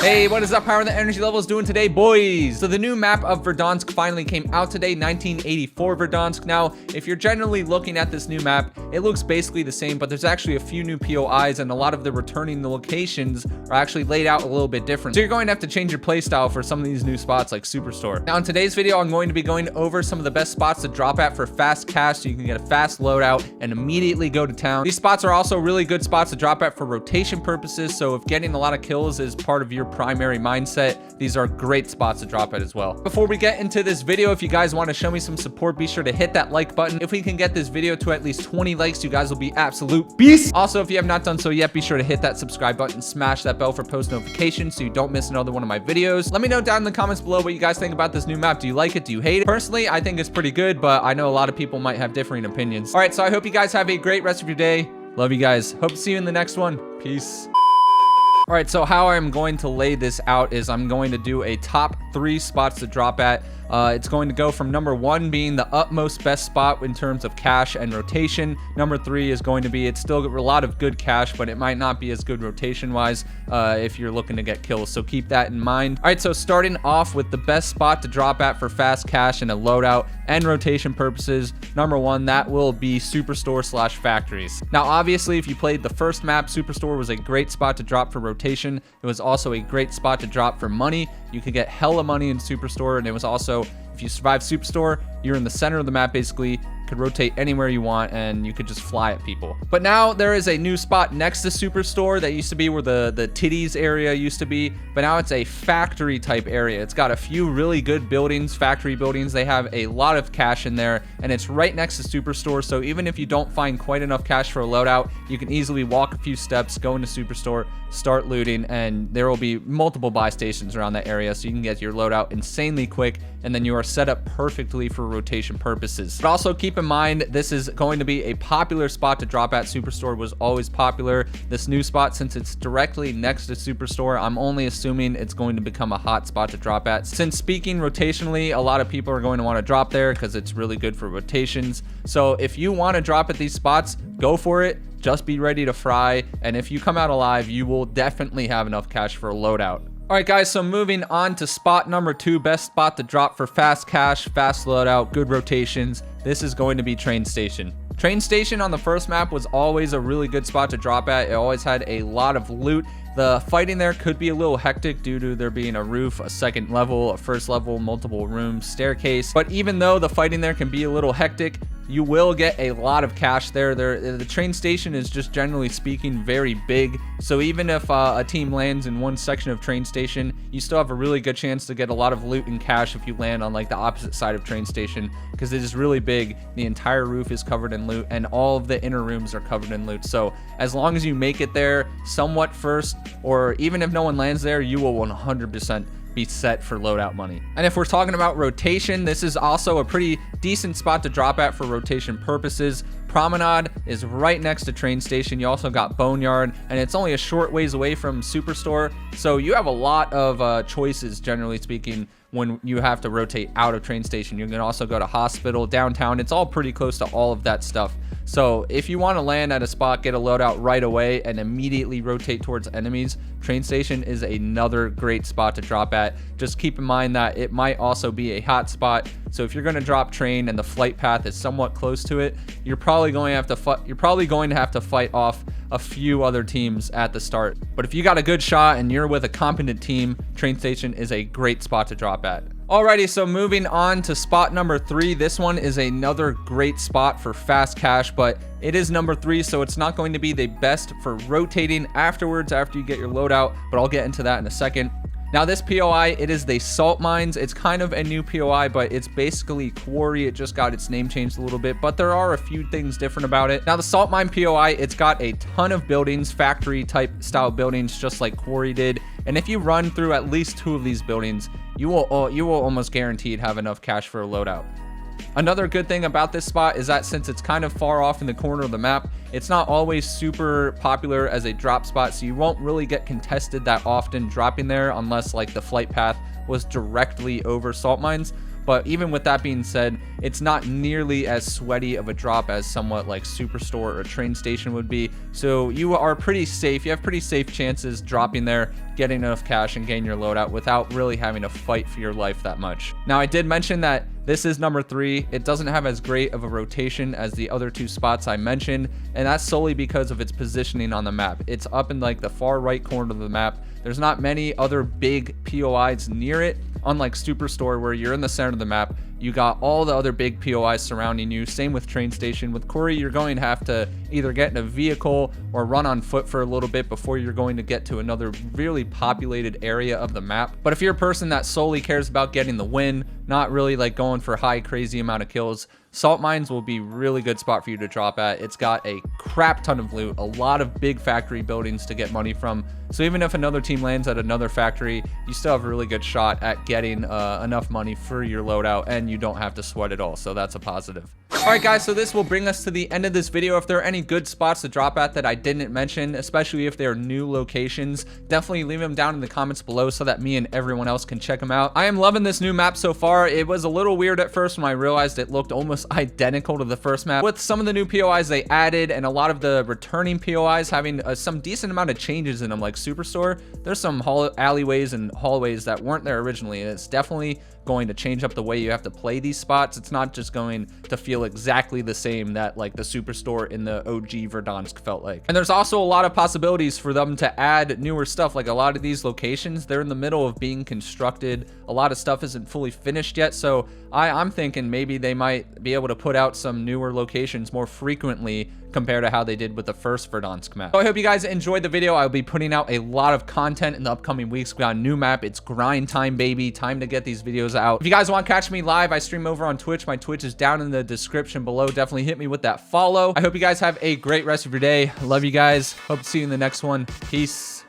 Hey, what is up? How are the energy levels doing today, boys? So the new map of Verdansk finally came out today, 1984 Verdansk. Now, if you're generally looking at this new map, it looks basically the same, but there's actually a few new POIs, and a lot of the returning locations are actually laid out a little bit different. So you're going to have to change your playstyle for some of these new spots like Superstore. Now, in today's video, I'm going to be going over some of the best spots to drop at for fast cash so you can get a fast loadout and immediately go to town. These spots are also really good spots to drop at for rotation purposes, so if getting a lot of kills is part of your primary mindset, these are great spots to drop at as well. Before we get into this video, if you guys want to show me some support, be sure to hit that like button. If we can get this video to at least 20 likes, you guys will be absolute beasts. Also, if you have not done so yet, be sure to hit that subscribe button, smash that bell for post notifications so you don't miss another one of my videos. Let me know down in the comments below what you guys think about this new map. Do you like it? Do you hate it? Personally, I think it's pretty good, but I know a lot of people might have differing opinions. All right, so I hope you guys have a great rest of your day. Love you guys. Hope to see you in the next one. Peace. All right, so how I'm going to lay this out is I'm going to do a top 3 spots to drop at. It's going to go from number 1 being the utmost best spot in terms of cash and rotation. Number 3 is going to be, it's still a lot of good cash, but it might not be as good rotation wise if you're looking to get kills. So keep that in mind. All right, so starting off with the best spot to drop at for fast cash and a loadout and rotation purposes, number 1, that will be Superstore / factories. Now, obviously, if you played the first map, Superstore was a great spot to drop for rotation. It was also a great spot to drop for money. You could get hella money in Superstore, and it was also, if you survive Superstore, you're in the center of the map basically, could rotate anywhere you want, and you could just fly at people. But now there is a new spot next to Superstore that used to be where the titties area used to be, but now it's a factory type area. It's got a few really good buildings, factory buildings. They have a lot of cash in there, and it's right next to Superstore, so even if you don't find quite enough cash for a loadout, you can easily walk a few steps, go into Superstore, start looting, and there will be multiple buy stations around that area, so you can get your loadout insanely quick, and then you are set up perfectly for rotation purposes. But also keep in mind, this is going to be a popular spot to drop at. Superstore was always popular. This new spot, since it's directly next to Superstore, I'm only assuming it's going to become a hot spot to drop at. Since speaking rotationally, a lot of people are going to want to drop there because it's really good for rotations. So if you want to drop at these spots, go for it. Just be ready to fry, and if you come out alive, you will definitely have enough cash for a loadout. All right, guys, so moving on to spot number 2, best spot to drop for fast cash, fast loadout, good rotations. This is going to be Train Station. Train Station on the first map was always a really good spot to drop at. It always had a lot of loot. The fighting there could be a little hectic due to there being a roof, a second level, a first level, multiple rooms, staircase. But even though the fighting there can be a little hectic, you will get a lot of cash there. The train station is just generally speaking very big. So even if a team lands in one section of train station, you still have a really good chance to get a lot of loot and cash if you land on like the opposite side of train station, because it is really big. The entire roof is covered in loot, and all of the inner rooms are covered in loot. So as long as you make it there somewhat first, or even if no one lands there, you will 100% be set for loadout money. And if we're talking about rotation, this is also a pretty decent spot to drop at for rotation purposes. Promenade is right next to train station. You also got Boneyard, and it's only a short ways away from Superstore, so you have a lot of choices, generally speaking, when you have to rotate out of train station. You can also go to hospital, downtown. It's all pretty close to all of that stuff. So if you want to land at a spot, get a loadout right away, and immediately rotate towards enemies, train station is another great spot to drop at. Just keep in mind that it might also be a hot spot. So if you're going to drop train and the flight path is somewhat close to it, you're probably going to have to fight off a few other teams at the start. But if you got a good shot and you're with a competent team, train station is a great spot to drop at. Alrighty, so moving on to spot number 3. This one is another great spot for fast cash, but it is number 3, so it's not going to be the best for rotating afterwards after you get your loadout, but I'll get into that in a second. Now this POI, it is the salt mines. It's kind of a new POI, but it's basically quarry. It just got its name changed a little bit, but there are a few things different about it. Now the salt mine POI, it's got a ton of buildings, factory type style buildings, just like quarry did. And if you run through at least 2 of these buildings, you will almost guaranteed have enough cash for a loadout. Another good thing about this spot is that since it's kind of far off in the corner of the map, it's not always super popular as a drop spot, so you won't really get contested that often dropping there unless like the flight path was directly over salt mines. But even with that being said, it's not nearly as sweaty of a drop as somewhat like Superstore or Train Station would be. So you are pretty safe. You have pretty safe chances dropping there, getting enough cash, and getting your loadout without really having to fight for your life that much. Now, I did mention that this is number 3. It doesn't have as great of a rotation as the other 2 spots I mentioned, and that's solely because of its positioning on the map. It's up in like the far right corner of the map. There's not many other big POIs near it, unlike Superstore where you're in the center of the map. You got all the other big POIs surrounding you. Same with Train Station. With Quarry, you're going to have to either get in a vehicle or run on foot for a little bit before you're going to get to another really populated area of the map. But if you're a person that solely cares about getting the win, not really like going for high crazy amount of kills, Salt Mines will be really good spot for you to drop at. It's got a crap ton of loot, a lot of big factory buildings to get money from. So even if another team lands at another factory, you still have a really good shot at getting enough money for your loadout, and you don't have to sweat at all. So that's a positive. All right, guys, so this will bring us to the end of this video. If there are any good spots to drop at that I didn't mention, especially if they're new locations, definitely leave them down in the comments below so that me and everyone else can check them out. I am loving this new map so far. It was a little weird at first when I realized it looked almost identical to the first map. With some of the new POIs they added and a lot of the returning POIs having some decent amount of changes in them, like Superstore, there's some alleyways and hallways that weren't there originally, and it's definitely going to change up the way you have to play these spots. It's not just going to feel exactly the same that like the Superstore in the OG Verdansk felt like. And there's also a lot of possibilities for them to add newer stuff. Like a lot of these locations, they're in the middle of being constructed. A lot of stuff isn't fully finished yet. So I'm thinking maybe they might be able to put out some newer locations more frequently compared to how they did with the first Verdansk map. So I hope you guys enjoyed the video. I'll be putting out a lot of content in the upcoming weeks. We got a new map. It's grind time, baby. Time to get these videos out. If you guys want to catch me live, I stream over on Twitch. My Twitch is down in the description below. Definitely hit me with that follow. I hope you guys have a great rest of your day. Love you guys. Hope to see you in the next one. Peace.